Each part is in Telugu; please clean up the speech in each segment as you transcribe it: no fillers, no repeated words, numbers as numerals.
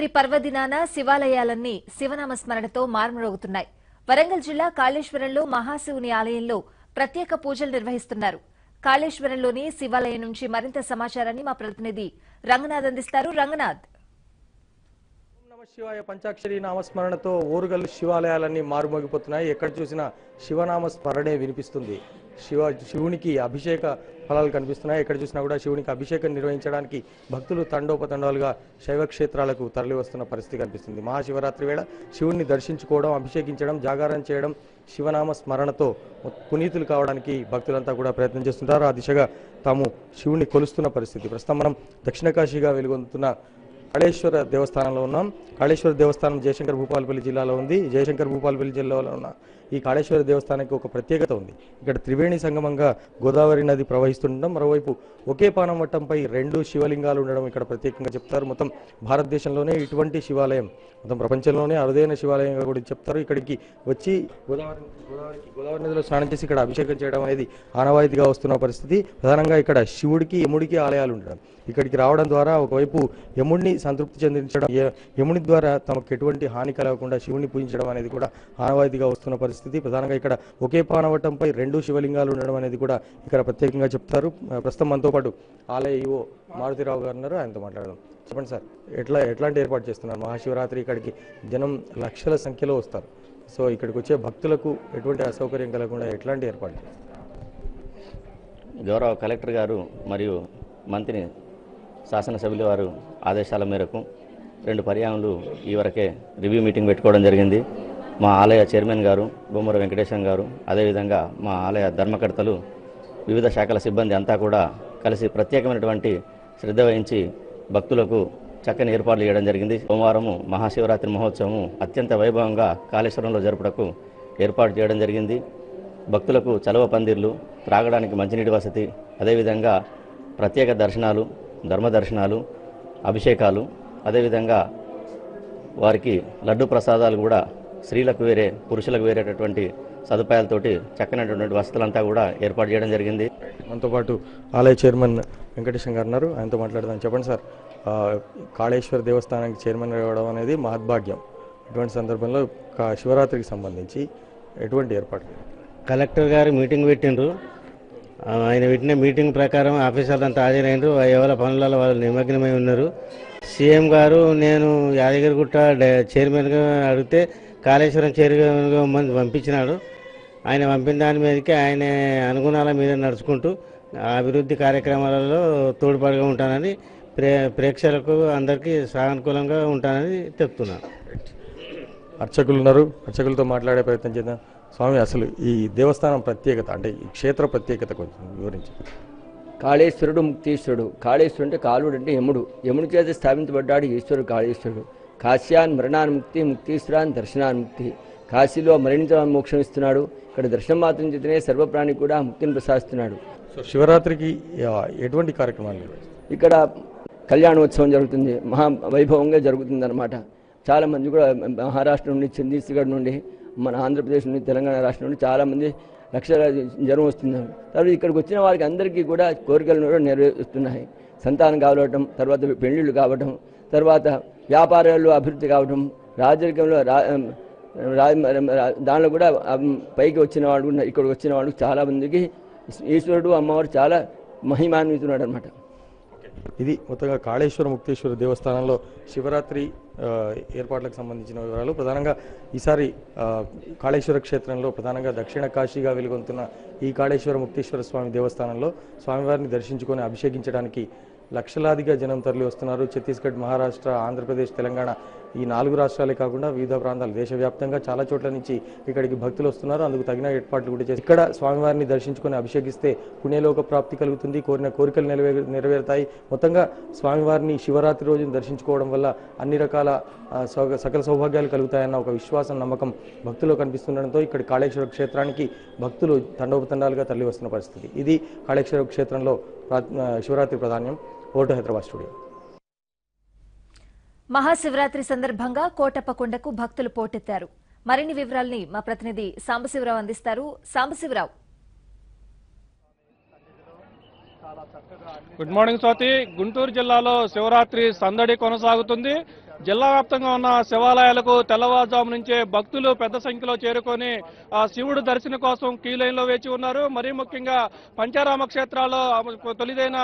శివరాత్రి పర్వదినాన శివాలయాలన్నీ శివనామ స్మరణతో మార్మరోగుతున్నాయి. వరంగల్ జిల్లా కాళేశ్వరంలో మహాశివుని ఆలయంలో ప్రత్యేక పూజలు నిర్వహిస్తున్నారు. కాళేశ్వరంలోని శివాలయం నుంచి మరింత సమాచారాన్ని మా ప్రతినిధి రంగనాథ్ అందిస్తారు. రంగనాథ్, శివాయ పంచాక్షరి నామస్మరణతో ఓరుగల్లు శివాలయాలన్నీ మారుమోగిపోతున్నాయి. ఎక్కడ చూసినా శివనామ స్మరణే వినిపిస్తుంది. శివునికి అభిషేక ఫలాలు కనిపిస్తున్నాయి. ఎక్కడ చూసినా కూడా శివునికి అభిషేకం నిర్వహించడానికి భక్తులు తండోపతండాలుగా శైవ క్షేత్రాలకు తరలి వస్తున్న పరిస్థితి కనిపిస్తుంది. మహాశివరాత్రి వేళ శివుణ్ణి దర్శించుకోవడం, అభిషేకించడం, జాగారం చేయడం, శివనామ స్మరణతో పునీతులు కావడానికి భక్తులంతా కూడా ప్రయత్నం చేస్తుంటారు. ఆ దిశగా తాము శివుణ్ణి కొలుస్తున్న పరిస్థితి. ప్రస్తుతం మనం దక్షిణ కాశీగా వెలుగొందుతున్న కాళేశ్వర దేవస్థానంలో ఉన్నాం. కాళేశ్వర దేవస్థానం జయశంకర్ భూపాలపల్లి జిల్లాలో ఉంది. జయశంకర్ భూపాలపల్లి జిల్లాలో ఉన్న ఈ కాళేశ్వర దేవస్థానానికి ఒక ప్రత్యేకత ఉంది. ఇక్కడ త్రివేణి సంగమంగా గోదావరి నది ప్రవహిస్తుండడం, మరోవైపు ఒకే పానమట్టంపై రెండు శివలింగాలు ఉండడం ఇక్కడ ప్రత్యేకంగా చెప్తారు. మొత్తం భారతదేశంలోనే ఇటువంటి శివాలయం, మొత్తం ప్రపంచంలోనే అరుదైన శివాలయంగా కూడా చెప్తారు. ఇక్కడికి వచ్చి గోదావరి నదిలో స్నానం చేసి ఇక్కడ అభిషేకం చేయడం అనేది ఆనవాయితీగా వస్తున్న పరిస్థితి. ప్రధానంగా ఇక్కడ శివుడికి, యముడికి ఆలయాలు ఉండడం, ఇక్కడికి రావడం ద్వారా ఒకవైపు యముడిని సంతృప్తి చెందించడం, యముడి ద్వారా తమకు ఎటువంటి హాని కలగకుండా శివుని పూజించడం అనేది కూడా ఆనవాయితీగా వస్తున్న పరిస్థితి. ప్రధానంగా ఇక్కడ ఒకే పానవటంపై రెండు శివలింగాలు ఉండడం అనేది కూడా ఇక్కడ ప్రత్యేకంగా చెప్తారు. ప్రస్తుతం మనతో పాటు ఆలయ ఈవో మారుతిరావు గారు ఉన్నారు. ఆయనతో మాట్లాడదాం. చెప్పండి సార్, ఎట్లాంటి ఏర్పాటు చేస్తున్నారు? మహాశివరాత్రి ఇక్కడికి జనం లక్షల సంఖ్యలో వస్తారు. సో ఇక్కడికి వచ్చే భక్తులకు ఎటువంటి అసౌకర్యం కలగకుండా ఎట్లాంటి ఏర్పాటు చేస్తారు? గౌరవ కలెక్టర్ గారు మరియు మంత్రి శాసనసభ్యుల వారు ఆదేశాల మేరకు 2 పర్యాయములు ఈ వరకే రివ్యూ మీటింగ్ పెట్టుకోవడం జరిగింది. మా ఆలయ చైర్మన్ గారు బొమ్మర వెంకటేశం గారు, అదేవిధంగా మా ఆలయ ధర్మకర్తలు, వివిధ శాఖల సిబ్బంది అంతా కూడా కలిసి ప్రత్యేకమైనటువంటి శ్రద్ధ వహించి భక్తులకు చక్కని ఏర్పాట్లు చేయడం జరిగింది. సోమవారము మహాశివరాత్రి మహోత్సవము అత్యంత వైభవంగా కాళేశ్వరంలో జరుపుటకు ఏర్పాటు చేయడం జరిగింది. భక్తులకు చలవ పందిర్లు, త్రాగడానికి మంచినీటి వసతి, అదేవిధంగా ప్రత్యేక దర్శనాలు, ధర్మ దర్శనాలు, అభిషేకాలు, అదేవిధంగా వారికి లడ్డు ప్రసాదాలు కూడా స్త్రీలకు వేరే, పురుషులకు వేరేటటువంటి సదుపాయాలతోటి చక్కనటువంటి వసతులంతా కూడా ఏర్పాటు చేయడం జరిగింది. మనతో పాటు ఆలయ చైర్మన్ వెంకటేశం గారు ఉన్నారు. ఆయనతో మాట్లాడదాం. చెప్పండి సార్, కాళేశ్వర దేవస్థానానికి చైర్మన్ అవ్వడం అనేది మహద్భాగ్యం. ఇటువంటి సందర్భంలో శివరాత్రికి సంబంధించి ఎటువంటి ఏర్పాటు? కలెక్టర్ గారు మీటింగ్ పెట్టిండ్రు. ఆయన పెట్టిన మీటింగ్ ప్రకారం ఆఫీసర్లంతా హాజరైనరు. ఎవరి పనులలో వాళ్ళు నిమగ్నమై ఉన్నారు. సీఎం గారు నేను యాదగిరిగుట్ట చైర్మన్గా అడిగితే కాళేశ్వరం చైర్మన్గా పంపించినాడు. ఆయన పంపిన దాని మీదకి ఆయన అనుగుణాల మీద నడుచుకుంటూ అభివృద్ధి కార్యక్రమాలలో తోడ్పాటుగా ఉంటానని ప్రేక్షకులకు అందరికీ సానుకూలంగా ఉంటానని చెప్తున్నాను. అర్చకులు ఉన్నారు, అర్చకులతో మాట్లాడే ప్రయత్నం చేద్దాం. స్వామి, అసలు ఈ దేవస్థానం ప్రత్యేకత అంటే ఈ క్షేత్ర ప్రత్యేకత కొంచెం వివరించి. కాళేశ్వరుడు ముక్తీశ్వరుడు. కాళేశ్వరుడు అంటే కాలుడు అంటే యముడు. యముడి చేత స్థాపించబడ్డాడు ఈశ్వరుడు కాళేశ్వరుడు. కాశ్యాన్ మరణాన్ముక్తి, ముక్తీశ్వరాన్ దర్శనాన్ముక్తి. కాశీలో మరణించడానికి మోక్షం ఇస్తున్నాడు. ఇక్కడ దర్శనం మాత్రం చేతనే సర్వప్రాణి కూడా ముక్తిని ప్రసాదిస్తున్నాడు. సో శివరాత్రికి ఎటువంటి కార్యక్రమాలు నిర్వహిస్తారు? ఇక్కడ కళ్యాణోత్సవం జరుగుతుంది, మహావైభవంగా జరుగుతుంది అన్నమాట. చాలామంది కూడా మహారాష్ట్ర నుండి, ఛత్తీస్గఢ్ నుండి, మన ఆంధ్రప్రదేశ్ నుండి, తెలంగాణ రాష్ట్రం నుండి చాలామంది లక్షల జనం వస్తున్నారు. తర్వాత ఇక్కడికి వచ్చిన వారికి అందరికీ కూడా కోరికలు నెరవేరుస్తున్నాయి. సంతానం కావడం, తర్వాత పెళ్లిళ్ళు కావడం, తర్వాత వ్యాపారాల్లో అభివృద్ధి కావడం, రాజకీయంలో దానిలో కూడా పైకి వచ్చిన వాళ్ళు, ఇక్కడికి వచ్చిన వాళ్ళు చాలామందికి ఈశ్వరుడు, అమ్మవారు చాలా మహిమాన్వితున్నాడు అనమాట. ఇది మొత్తంగా కాళేశ్వర ముక్తేశ్వర దేవస్థానంలో శివరాత్రి ఏర్పాట్లకు సంబంధించిన వివరాలు. ప్రధానంగా ఈసారి కాళేశ్వర క్షేత్రంలో ప్రధానంగా దక్షిణ కాశీగా వెలుగొందుతున్న ఈ కాళేశ్వర ముక్తేశ్వర స్వామి దేవస్థానంలో స్వామివారిని దర్శించుకొని అభిషేకించడానికి లక్షలాదిగా జనం తరలి వస్తున్నారు. ఛత్తీస్గఢ్, మహారాష్ట్ర, ఆంధ్రప్రదేశ్, తెలంగాణ ఈ 4 రాష్ట్రాలే కాకుండా వివిధ ప్రాంతాలు, దేశవ్యాప్తంగా చాలా చోట్ల నుంచి ఇక్కడికి భక్తులు వస్తున్నారు. అందుకు తగిన ఏర్పాట్లు కూడా చేసి ఇక్కడ స్వామివారిని దర్శించుకొని అభిషేకిస్తే పుణ్యలోక ప్రాప్తి కలుగుతుంది, కోరిన కోరికలు నెరవేరుతాయి. మొత్తంగా స్వామివారిని శివరాత్రి రోజున దర్శించుకోవడం వల్ల అన్ని రకాల సకల సౌభాగ్యాలు కలుగుతాయన్న ఒక విశ్వాసం, నమ్మకం భక్తుల్లో కనిపిస్తుండడంతో ఇక్కడ కాళేశ్వర క్షేత్రానికి భక్తులు తండోపతండాలుగా తరలి వస్తున్న పరిస్థితి. ఇది కాళేశ్వర క్షేత్రంలో శివరాత్రి ప్రాధాన్యం. Vote Hyderabad studio. మహాశివరాత్రి సందర్భంగా కోటప్పకొండకు భక్తులు పోటెత్తారు. మరిన్ని వివరాల్ని మా ప్రతినిధి సాంబశివరావు అందిస్తారు. Sambasivarao, good morning Swathi. గుంటూరు జిల్లాలో శివరాత్రి సందడి కొనసాగుతుంది. జిల్లా వ్యాప్తంగా ఉన్న శివాలయాలకు తెల్లవారుజాము నుంచే భక్తులు పెద్ద సంఖ్యలో చేరుకొని శివుడు దర్శనం కోసం క్యూ లైన్లో వేచి ఉన్నారు. మరీ ముఖ్యంగా పంచారామ క్షేత్రాల్లో తొలిదైన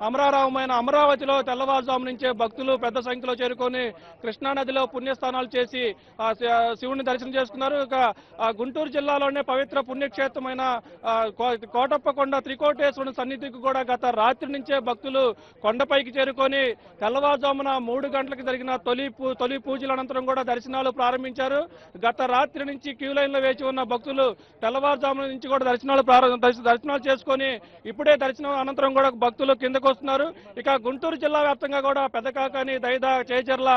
అమరారామమైన అమరావతిలో తెల్లవారుజాము నుంచే భక్తులు పెద్ద సంఖ్యలో చేరుకొని కృష్ణానదిలో పుణ్యస్నానాలు చేసి శివుని దర్శనం చేసుకున్నారు. ఇక గుంటూరు జిల్లాలోనే పవిత్ర పుణ్యక్షేత్రమైన కోటప్పకొండ త్రికోటేశ్వరుని సన్నిధికి కూడా గత రాత్రి నుంచే భక్తులు కొండపైకి చేరుకొని తెల్లవారుజామున 3 గంటలకు జరిగిన తొలి పూజల అనంతరం కూడా దర్శనాలు ప్రారంభించారు. గత రాత్రి నుంచి క్యూ లైన్ లో వేచి ఉన్న భక్తులు తెల్లవారుజామున నుంచి కూడా దర్శనాలు చేసుకొని ఇప్పుడే దర్శనం అనంతరం కూడా భక్తులు కిందకు వస్తున్నారు. ఇక గుంటూరు జిల్లా వ్యాప్తంగా కూడా పెదకాకని, దైదా, చేచర్ల,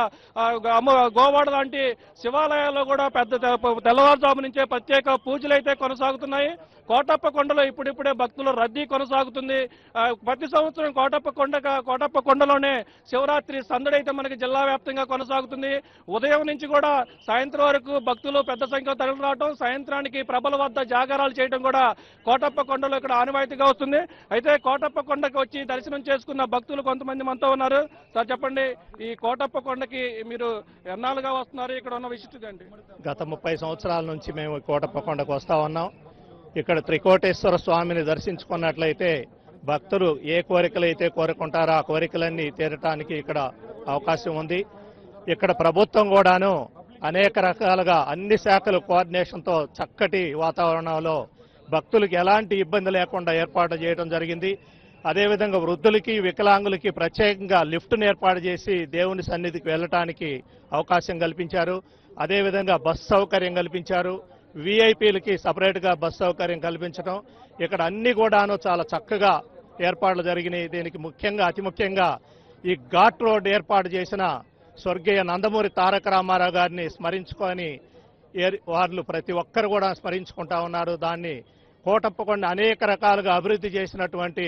గోవాడ లాంటి శివాలయాల్లో కూడా తెల్లవారుజాము నుంచే ప్రత్యేక పూజలు అయితే కొనసాగుతున్నాయి. కోటప్పకొండలో ఇప్పుడిప్పుడే భక్తుల రద్దీ కొనసాగుతుంది. ప్రతి సంవత్సరం కోటప్పకొండలోనే శివరాత్రి సందడి అయితే మనకి జిల్లా వ్యాప్తంగా కొనసాగుతుంది. ఉదయం నుంచి కూడా సాయంత్రం వరకు భక్తులు పెద్ద సంఖ్యలో తరలి రావడం, సాయంత్రానికి ప్రభల వద్ద జాగారాలు చేయడం కూడా కోటప్పకొండలో ఇక్కడ ఆనవాయితీగా వస్తుంది. అయితే కోటప్పకొండకి వచ్చి దర్శనం చేసుకున్న భక్తులు కొంతమంది మనతో ఉన్నారు. సార్ చెప్పండి, ఈ కోటప్పకొండకి మీరు ఎన్నాళ్ళుగా వస్తున్నారు? ఇక్కడ ఉన్న విశిష్టత ఏంటి? గత 30 సంవత్సరాల నుంచి మేము కోటప్పకొండకు వస్తా ఉన్నాం. ఇక్కడ త్రికోటేశ్వర స్వామిని దర్శించుకున్నట్లయితే భక్తులు ఏ కోరికలు అయితే కోరుకుంటారో ఆ కోరికలన్నీ తీరటానికి ఇక్కడ అవకాశం ఉంది. ఇక్కడ ప్రభుత్వం కూడాను అనేక రకాలుగా అన్ని శాఖల కోఆర్డినేషన్తో చక్కటి వాతావరణంలో భక్తులకు ఎలాంటి ఇబ్బంది లేకుండా ఏర్పాటు చేయడం జరిగింది. అదేవిధంగా వృద్ధులకి, వికలాంగులకి ప్రత్యేకంగా లిఫ్ట్ను ఏర్పాటు చేసి దేవుని సన్నిధికి వెళ్ళటానికి అవకాశం కల్పించారు. అదేవిధంగా బస్సు సౌకర్యం కల్పించారు. వీఐపీలకి సపరేట్గా బస్సు సౌకర్యం కల్పించడం, ఇక్కడ అన్ని కూడాను చాలా చక్కగా ఏర్పాట్లు జరిగినాయి. దీనికి అతి ముఖ్యంగా ఈ ఘాట్ రోడ్ ఏర్పాటు చేసిన స్వర్గీయ నందమూరి తారక రామారావు గారిని స్మరించుకొని వాళ్ళు ప్రతి ఒక్కరు కూడా స్మరించుకుంటా ఉన్నారు. దాన్ని కోటప్పకొండ అనేక రకాలుగా అభివృద్ధి చేసినటువంటి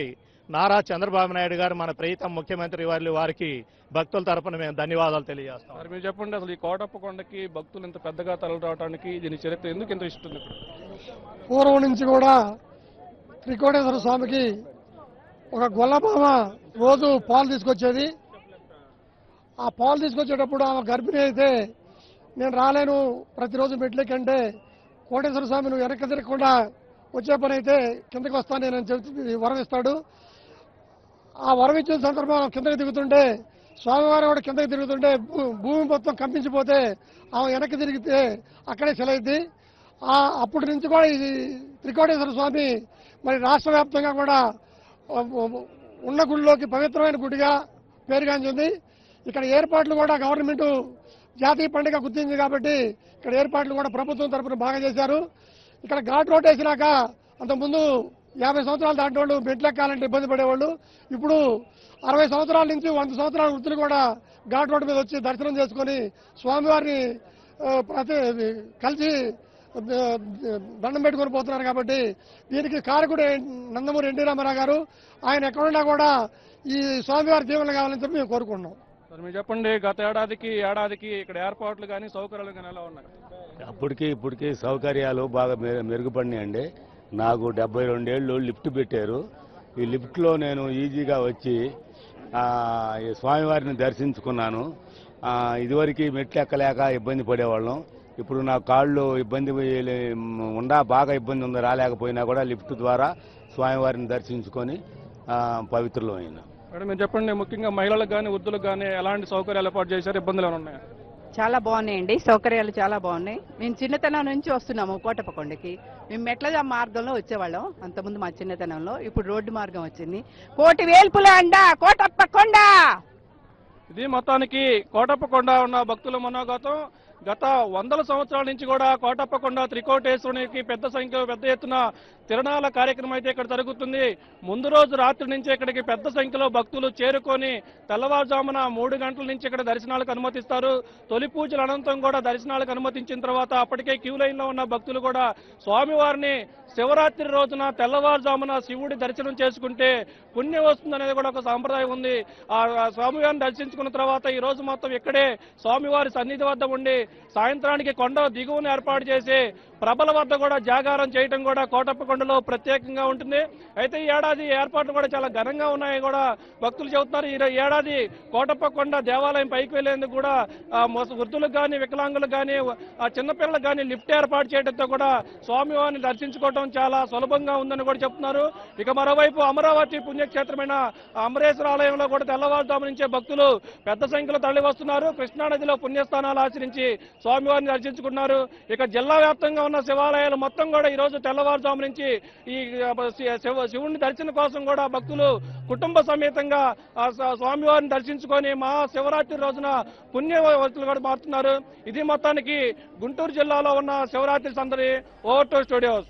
నారా చంద్రబాబు నాయుడు గారు, మన ప్రీతం ముఖ్యమంత్రి వారికి భక్తుల తరపున మేము ధన్యవాదాలు తెలియజేస్తాం. మీరు చెప్పండి, అసలు ఈ కోటప్పకొండకి భక్తులు ఇంత పెద్దగా తరలి రావడానికి దీని చరిత్ర ఎందుకు ఇంత ఇష్టం? పూర్వం నుంచి కూడా త్రికోటేశ్వర స్వామికి ఒక గొల్లబామ రోజు పాలు తీసుకొచ్చేది. ఆ పాలు తీసుకొచ్చేటప్పుడు ఆమె గర్భిణి అయితే నేను రాలేను ప్రతిరోజు మెట్లకంటే కోటేశ్వర స్వామి నువ్వు వెనక్కి తిరగకుండా వచ్చే పని అయితే కిందకి వస్తాను నేను చెబుతుంది, వరం ఇస్తాడు. ఆ వరం ఇచ్చిన సందర్భం కిందకి దిగుతుంటే స్వామివారి కూడా కిందకి తిరుగుతుంటే భూమి మొత్తం కంపించిపోతే ఆమె వెనక్కి తిరిగితే అక్కడే సెలవుద్ది. అప్పటి నుంచి కూడా ఇది త్రికోటేశ్వర స్వామి మరి రాష్ట్ర వ్యాప్తంగా కూడా ఉన్న గుడిలోకి పవిత్రమైన గుడిగా పేరుగాంచింది. ఇక్కడ ఏర్పాట్లు కూడా గవర్నమెంట్ జాతీయ పండుగ గుర్తించింది కాబట్టి ఇక్కడ ఏర్పాట్లు కూడా ప్రభుత్వం తరఫున బాగా చేశారు. ఇక్కడ ఘాట్ రోడ్ వేసినాక అంతకుముందు 50 సంవత్సరాలు దాంట్లో వాళ్ళు మెట్లెక్కాలంటే ఇబ్బంది పడేవాళ్ళు. ఇప్పుడు 60 సంవత్సరాల నుంచి 100 సంవత్సరాల వృత్తులు కూడా ఘాట్ రోడ్ మీద వచ్చి దర్శనం చేసుకొని స్వామివారిని కలిసి దండం పెట్టుకొని పోతున్నారు. కాబట్టి దీనికి కారకుడు నందమూరి ఎన్టీ రామారావు గారు. ఆయన ఎక్కడున్నా కూడా ఈ స్వామివారి దీవెనలు కావాలని చెప్పి మేము కోరుకుంటున్నాం. సార్ మీరు చెప్పండి, గత ఏడాదికి ఇక్కడ ఏర్పాట్లు కానీ సౌకర్యాలు కానీ ఎలా ఉన్నాయి? ఇప్పటికీ సౌకర్యాలు బాగా మెరుగుపడినాయండి. నాకు 72 ఏళ్ళు లిఫ్ట్ పెట్టారు. ఈ లిఫ్ట్లో నేను ఈజీగా వచ్చి ఈ స్వామివారిని దర్శించుకున్నాను. ఇదివరకు మెట్లు ఎక్కలేక ఇబ్బంది పడేవాళ్ళం. ఇప్పుడు నా కాళ్ళు ఇబ్బంది బాగా ఇబ్బంది ఉంది, రాలేకపోయినా కూడా లిఫ్ట్ ద్వారా స్వామివారిని దర్శించుకొని పవిత్రులమైన. మేడం మీరు చెప్పండి, ముఖ్యంగా మహిళలకు కానీ వృద్ధులకు కానీ ఎలాంటి సౌకర్యాలు ఏర్పాటు చేశారు? ఇబ్బందులు ఏమైనా ఉన్నాయా? చాలా బాగున్నాయండి, సౌకర్యాలు చాలా బాగున్నాయి. మేము చిన్నతనం నుంచి వస్తున్నాము కోటప్పకొండకి. మేము మెట్ల మార్గంలో వచ్చేవాళ్ళం అంతకుముందు మా చిన్నతనంలో. ఇప్పుడు రోడ్డు మార్గం వచ్చింది. కోటి వేల్పుల అండ కోటప్పకొండ. ఇది మొత్తానికి కోటప్పకొండ ఉన్న భక్తుల మనోగతం. గత 100 సంవత్సరాల నుంచి కూడా కోటప్పకొండ త్రికోటేశ్వరునికి పెద్ద ఎత్తున తిరణాల కార్యక్రమం అయితే ఇక్కడ జరుగుతుంది. ముందు రోజు రాత్రి నుంచి ఇక్కడికి పెద్ద సంఖ్యలో భక్తులు చేరుకొని తెల్లవారుజామున 3 గంటల నుంచి ఇక్కడ దర్శనాలకు అనుమతిస్తారు. తొలి పూజల అనంతరం కూడా దర్శనాలకు అనుమతించిన తర్వాత అప్పటికే క్యూ లైన్ లో ఉన్న భక్తులు కూడా స్వామివారిని శివరాత్రి రోజున తెల్లవారుజామున శివుడి దర్శనం చేసుకుంటే పుణ్యం వస్తుందనేది కూడా ఒక సాంప్రదాయం ఉంది. ఆ స్వామివారిని దర్శించుకున్న తర్వాత ఈ రోజు మొత్తం ఇక్కడే స్వామివారి సన్నిధి వద్ద ఉండి సాయంత్రానికి కొండ దిగువను ఏర్పాటు చేసి ప్రభల వద్ద కూడా జాగారం చేయడం కూడా కోటప్పకొండలో ప్రత్యేకంగా ఉంటుంది. అయితే ఈ ఏడాది ఏర్పాట్లు కూడా చాలా ఘనంగా ఉన్నాయి కూడా భక్తులు చెబుతున్నారు. ఈ ఏడాది కోటప్పకొండ దేవాలయం పైకి వెళ్లేందుకు కూడా వృద్ధులకు కానీ వికలాంగులకు కానీ చిన్నపిల్లలకు కానీ లిఫ్ట్ ఏర్పాటు చేయడంతో కూడా స్వామివారిని దర్శించుకోవడం చాలా సులభంగా ఉందని కూడా చెప్తున్నారు. ఇక మరోవైపు అమరావతి పుణ్యక్షేత్రమైన అమరేశ్వర ఆలయంలో కూడా తెల్లవారుజాము నుంచే భక్తులు పెద్ద సంఖ్యలో తరలి వస్తున్నారు. కృష్ణానదిలో పుణ్యస్థానాలు ఆచరించి స్వామివారిని దర్శించుకున్నారు. ఇక జిల్లా వ్యాప్తంగా ఉన్న శివాలయాలు మొత్తం కూడా ఈ రోజు తెల్లవారుజాము నుంచి ఈ శివుని దర్శనం కోసం కూడా భక్తులు కుటుంబ సమేతంగా స్వామివారిని దర్శించుకొని మహాశివరాత్రి రోజున పుణ్యవతులు కూడా మారుతున్నారు. ఇది మొత్తానికి గుంటూరు జిల్లాలో ఉన్న శివరాత్రి సందడి. Over to studios.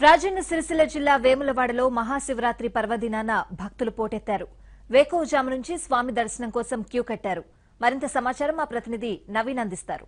Rajanna Sircilla జిల్లా వేములవాడలో మహాశివరాత్రి పర్వదినాన భక్తులు పోటెత్తారు. వేకువజాము నుంచి స్వామి దర్శనం కోసం క్యూ కట్టారు. మరింత సమాచారం మా ప్రతినిధి నవీన్ అందిస్తారు.